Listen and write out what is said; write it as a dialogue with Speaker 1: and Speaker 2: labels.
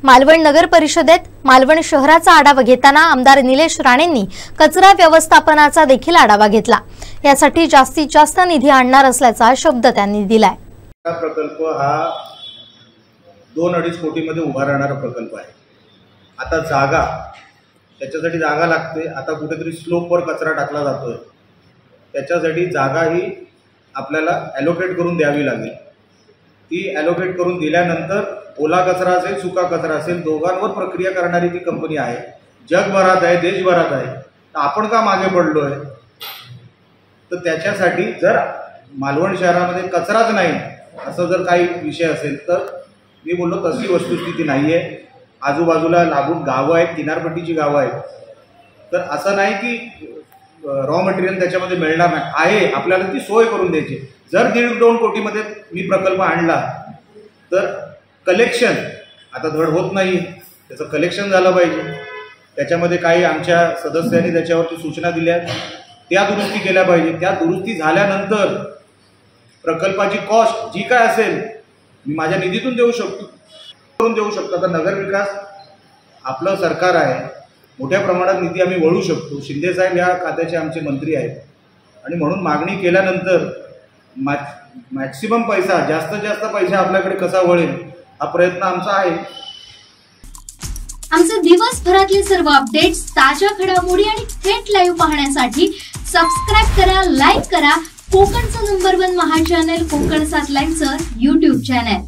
Speaker 1: मालवण नगर परिषदेत मालवण शहराचा आढावा घेताना आमदार निलेश राणेंनी कचरा व्यवस्थापनाचा देखील आढावा घेतला। यासाठी जास्तीत जास्त निधी आणणार असल्याचा शब्द त्यांनी दिलाय।
Speaker 2: हा प्रकल्प हा 2-2.5 कोटीमध्ये उभा राहणारा प्रकल्प आहे। आता जागा त्याच्यासाठी जागा लागते। आता कुठेतरी स्लोपवर कचरा टाकला जातोय, त्याच्यासाठी जागा ही आपल्याला ॲलोकेट करून द्यावी लागेल। ती ॲलोकेट करून दिल्यानंतर ओला कचरा असेल सुका कचरा असेल दोघांवर प्रक्रिया करणारी ती कंपनी आहे, जगभरात आहे, देशभरात आहे। तर आपण का मागे पडलोय? तर त्याच्यासाठी जर मालवण शहरामध्ये कचराच नाही असं जर काही विषय असेल तर मी बोललो तशी वस्तुस्थिती नाही आहे। आजूबाजूला लागून गावं आहेत, किनारपट्टीची गावं आहेत, तर असं नाही की रॉ मटेरियल त्याच्यामध्ये मिळणार नाही आहे, आपल्याला ती सोय करून द्यायची। जर 1.5-2 कोटीमध्ये मी प्रकल्प आणला तर कलेक्शन आता धड होत नाही, त्याचं कलेक्शन झालं पाहिजे। त्याच्यामध्ये काही आमच्या सदस्यांनी त्याच्यावरती सूचना दिल्या, त्या दुरुस्ती केल्या पाहिजे। त्या दुरुस्ती झाल्यानंतर प्रकल्पाची कॉस्ट जी काय असेल मी माझ्या निधीतून देऊ शकतो। आता नगर विकास आपलं सरकार आहे, मोठ्या प्रमाणात निधी आम्ही वळू शकतो। शिंदे साहेब या खात्याचे आमचे मंत्री आहेत आणि म्हणून मागणी केल्यानंतर मॅक्सिमम पैसा जास्तीत जास्त पैसा आपल्याकडे कसा वळेल हा प्रयत्न आमचा आहे।
Speaker 3: आमचे दिवसभरातले सर्व अपडेट्स, ताज्या घडामोडी आणि थेट लाईव्ह पाहण्यासाठी सबस्क्राइब करा, लाईक करा कोकणचं नंबर 1 महा चॅनल कोकण 7 लाईव्हचं YouTube चॅनल।